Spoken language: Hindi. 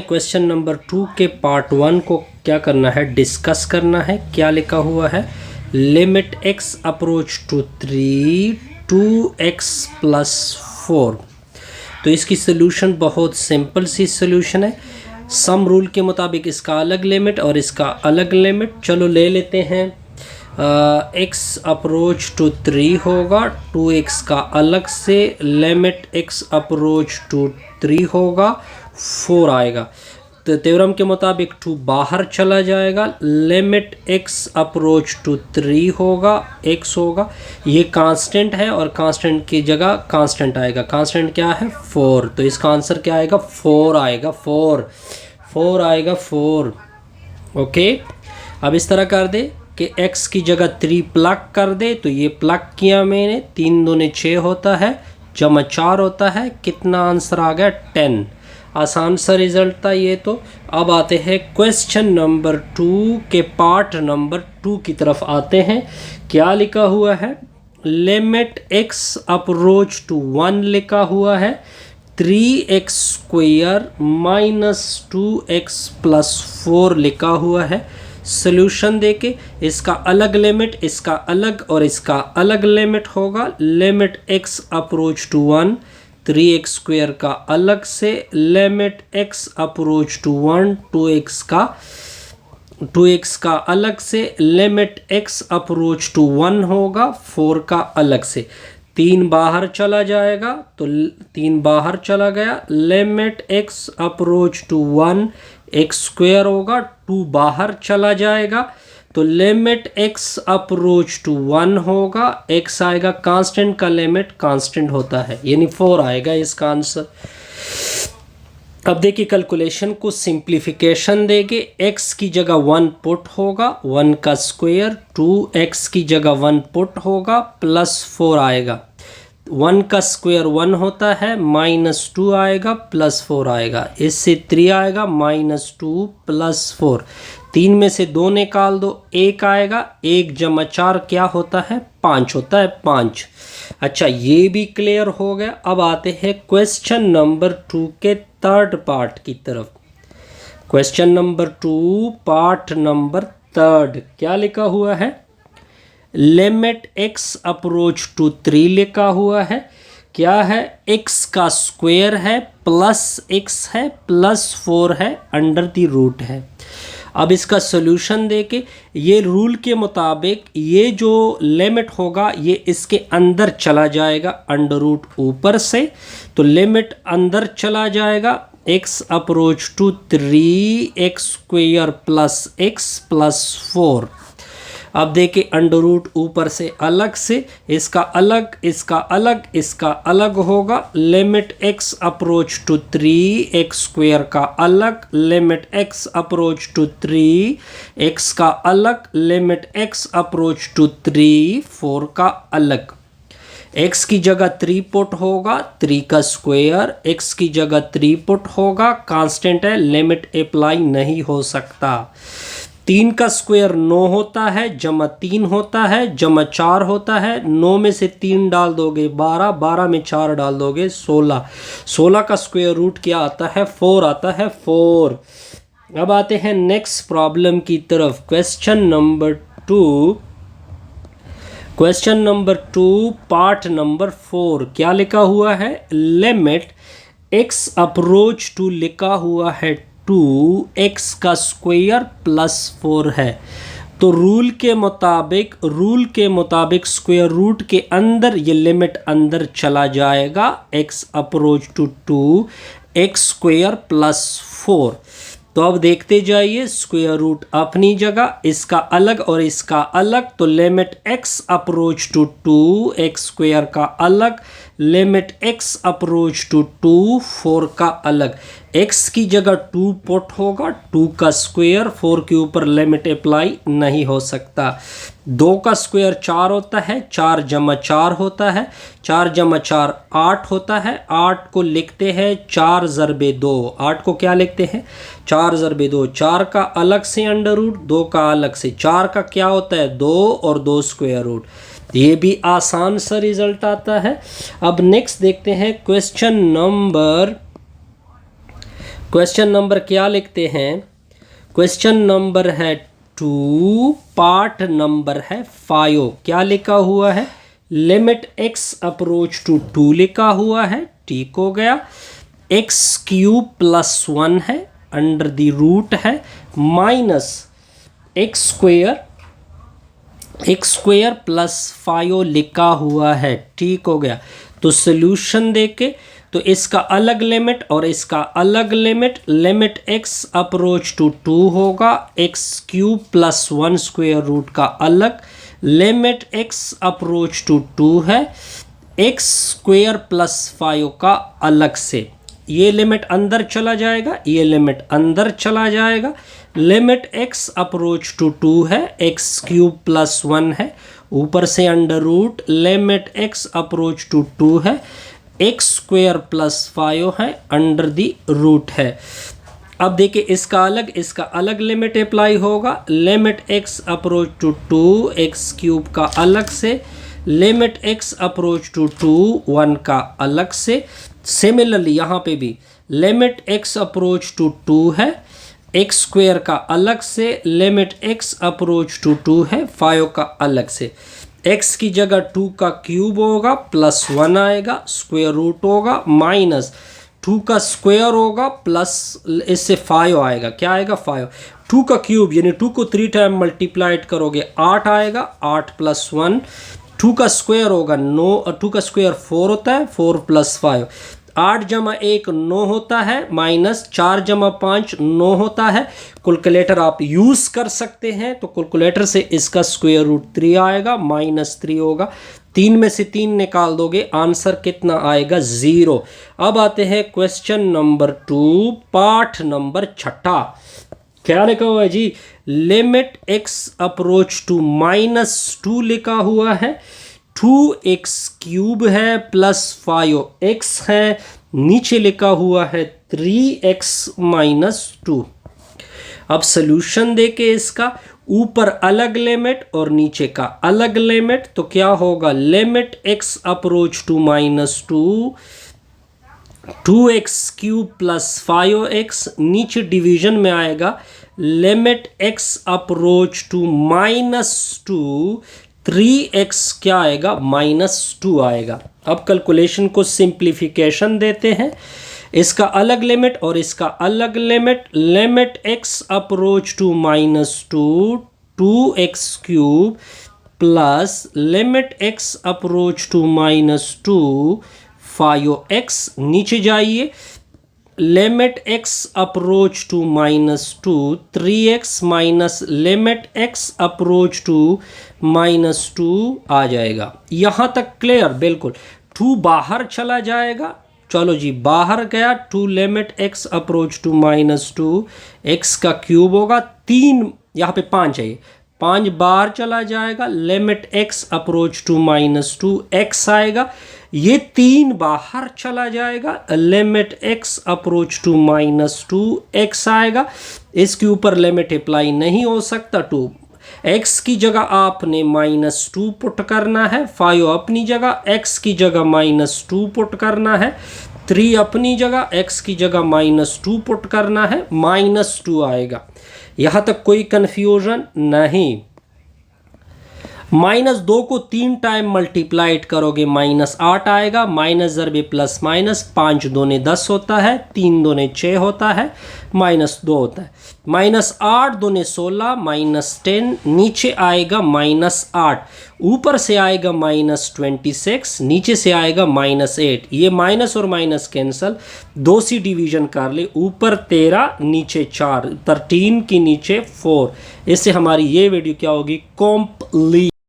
क्वेश्चन नंबर 2 के पार्ट 1 को क्या करना है, डिस्कस करना है। क्या लिखा हुआ है, limit x approach to 3 2x plus 4। तो इसकी सोल्यूशन बहुत सिंपल सी सोल्यूशन है। सम रूल के मुताबिक इसका अलग लिमिट और इसका अलग लिमिट। चलो ले लेते हैं। x अप्रोच टू 3 होगा, 2x का अलग से लिमिट x अप्रोच टू 3 होगा, 4 आएगा। तो थ्योरम के मुताबिक 2 बाहर चला जाएगा, लिमिट x अप्रोच टू 3 होगा, x होगा। ये कांस्टेंट है और कांस्टेंट की जगह कांस्टेंट आएगा। कांस्टेंट क्या है, 4। तो इसका आंसर क्या आएगा, 4 आएगा। 4 आएगा, 4। ओके, अब इस तरह कर दे कि x की जगह 3 प्लग कर दे। तो ये प्लग किया मैंने, 3 दूने 6 होता है, जमा 4 होता है। कितना आंसर आ गया, 10। आसान सा रिजल्ट था ये। तो अब आते हैं क्वेश्चन नंबर 2 के पार्ट नंबर 2 की तरफ आते हैं। क्या लिखा हुआ है, लिमिट x अप्रोच टू 1 लिखा हुआ है, 3x square minus 2x plus 4 लिखा हुआ है। सोल्यूशन देके इसका अलग लिमिट, इसका अलग और इसका अलग लिमिट होगा। Limit x approach to 1, 3x square का अलग से, limit x approach to 1, 2x का अलग से, लिमिट x अप्रोच टू 1 होगा, 4 का अलग से। 3 बाहर चला जाएगा, तो 3 बाहर चला गया। Limit x approach to 1, x square होगा, 2 बाहर चला जाएगा, तो लिमिट x अप्रोच टू 1 होगा, x आएगा। कांस्टेंट का लिमिट कांस्टेंट होता है, यानी 4 आएगा इसका आंसर। अब देखिए कैलकुलेशन को सिंप्लीफिकेशन देंगे। x की जगह 1 पुट होगा, 1 का स्क्वायर, 2x की जगह 1 पुट होगा, प्लस 4 आएगा। 1 का स्क्वायर 1 होता है, माइनस 2 आएगा, प्लस 4 आएगा। इससे 3 आएगा, माइनस 2 प्लस 4। 3 में से 2 निकाल दो, 1 आएगा। 1 जमा 4 क्या होता है, 5 होता है, 5। अच्छा, ये भी क्लियर हो गया। अब आते हैं क्वेश्चन नंबर 2 के थर्ड पार्ट की तरफ। Question number 2 part number 3। क्या लिखा हुआ है, लिमिट x अप्रोच टू 3 लिखा हुआ है। क्या है, x का स्क्वायर है, प्लस x है, प्लस 4 है, अंडर द रूट है। अब इसका सॉल्यूशन देके, ये रूल के मुताबिक ये जो लिमिट होगा ये इसके अंदर चला जाएगा, अंडर रूट ऊपर से, तो लिमिट अंदर चला जाएगा। x approach to 3x square plus x plus 4। अब देखिए अंडर रूट ऊपर से अलग से, इसका अलग, इसका अलग, इसका अलग होगा। Limit x approach to 3x square का अलग, limit x approach to 3x का अलग, लिमिट x अप्रोच टू 3 4 का अलग। x की जगह 3 पुट होगा, 3 का स्क्वायर, x की जगह 3 पुट होगा, कांस्टेंट है, लिमिट अप्लाई नहीं हो सकता। 3 का स्क्वायर 9 होता है, जमा 3 होता है, जमा 4 होता है। 9 में से 3 डाल दोगे 12, 12 में 4 डाल दोगे 16। 16 का स्क्वायर रूट क्या आता है, 4 आता है, 4। अब आते हैं नेक्स्ट प्रॉब्लम की तरफ। Question number 2, question number 2 part number 4। क्या लिखा हुआ है, लिमिट x अप्रोच टू लिखा हुआ है 2x का स्क्वायर प्लस 4 है। तो रूल के मुताबिक स्क्वायर रूट के अंदर ये लिमिट अंदर चला जाएगा, x approach to 2x square plus 4। तो अब देखते जाइए, स्क्वायर रूट अपनी जगह, इसका अलग और इसका अलग, तो limit x approach to 2x square का अलग, लिमिट x अप्रोच टू 2 4 का अलग। x की जगह 2 पुट होगा, 2 का स्क्वायर, 4 के ऊपर लिमिट अप्लाई नहीं हो सकता। 2 का स्क्वायर 4 होता है, 4 जमा 4 होता है, 4 जमा 4 8 होता है। 8 को लिखते हैं 4 ज़रबे 2। 8 को क्या लिखते हैं, 4 ज़रबे 2। 4 का अलग से अंडर रूट, 2 का अलग से। 4 का क्या होता है, 2 और 2 स्क्वायर रूट। ये भी आसान सा रिजल्ट आता है। अब नेक्स्ट देखते हैं क्वेश्चन क्वेश्चन नंबर क्या लिखते हैं? क्वेश्चन नंबर है 2, पार्ट नंबर है 5। क्या लिखा हुआ है? लिमिट x अप्रोच टू 2 लिखा हुआ है, ठीक हो गया। x³ + 1 है, अंडर द रूट है, माइनस x² + 5 लिखा हुआ है, ठीक हो गया। तो सोल्यूशन देके तो इसका अलग लिमिट और इसका अलग limit, limit x approach to 2 होगा, x³ + 1 स्क्वायर रूट का अलग, लिमिट x अप्रोच टू 2 है, x² + 5 का अलग से। ये लिमिट अंदर चला जाएगा, ये लिमिट अंदर चला जाएगा। लिमिट x अप्रोच टू 2 है, x³ + 1 है, ऊपर से under root, limit x approach to 2 है, x² + 5 है, अंडर दी रूट है। अब देखिए इसका अलग लिमिट अप्लाई होगा, limit x approach to 2, x³ का अलग से, लिमिट x अप्रोच टू 2, 1 का अलग से। सिमिलरली यहाँ पे भी लिमिट x अप्रोच टू 2 है, x² का अलग से, लिमिट x अप्रोच टू 2 है, 5 का अलग से। x की जगह 2 का क्यूब होगा, +1 आएगा, स्क्वायर रूट होगा, माइनस 2 का स्क्वायर होगा, प्लस इससे 5 आएगा। क्या आएगा? 5। 2 का क्यूब यानी 2 को 3 टाइम मल्टीप्लाइड करोगे 8 आएगा, 8 + 1। 2 का स्क्वायर होगा 9, 2 का स्क्वायर 4 होता है, 4 + 5। 8 + 1 9 होता है, माइनस 4 + 5 9 होता है। कैलकुलेटर आप यूज़ कर सकते हैं, तो कैलकुलेटर से इसका स्क्वायर रूट 3 आएगा, -3 होगा। 3 में से 3 निकाल दोगे, आंसर कितना आएगा? 0। अब आते हैं क्वेश्चन नंबर 2, पार्ट नंबर 6। क्या लिखा हुआ है जी? लिमिट x अप्रोच टू -2 लिखा हुआ है, 2x³ है प्लस 5x है, नीचे लिखा हुआ है 3x - 2। अब सोल्यूशन देके इसका ऊपर अलग लिमिट और नीचे का अलग लिमिट, तो क्या होगा? Limit x approach to -2, 2x³ + 5x, नीचे डिवीजन में आएगा limit x approach to -2, 3x क्या आएगा? -2 आएगा। अब कैलकुलेशन को सिंप्लीफिकेशन देते हैं, इसका अलग लिमिट और इसका अलग limit, limit x approach to -2, 2x³ plus limit x approach to -2, 5x, नीचे जाइए, limit x approach to -2, 3x minus limit x approach to -2 आ जाएगा। यहाँ तक क्लियर? बिल्कुल। 2 बाहर चला जाएगा, चलो जी बाहर गया, 2 limit x approach to -2, x का क्यूब होगा, 3 यहाँ पे 5 चाहिए, 5 बाहर चला जाएगा, limit x approach to -2, x आएगा, ये 3 बाहर चला जाएगा, limit x approach to -2, x आएगा। इसके ऊपर लिमिट अप्लाई नहीं हो सकता, 2 x की जगह आपने -2 पुट करना है, 5 अपनी जगह, x की जगह -2 पुट करना है, 3 अपनी जगह, x की जगह -2 पुट करना है, -2 आएगा। यहाँ तक कोई कन्फ्यूजन नहीं। -2 को 3 टाइम मल्टीप्लाइड करोगे -8 आएगा, माइनस ज़रबे प्लस माइनस, 5 दूने 10 होता है, 3 दूने 6 होता है, -2 होता है, -8 दूने 16, -10, नीचे आएगा -8, ऊपर से आएगा -26, नीचे से आएगा -8, ये माइनस और माइनस कैंसल, 2 से डिवीजन कर ले, ऊपर 13 नीचे 4, 13 की नीचे 4। इससे हमारी ये वीडियो क्या होगी? कंप्लीट।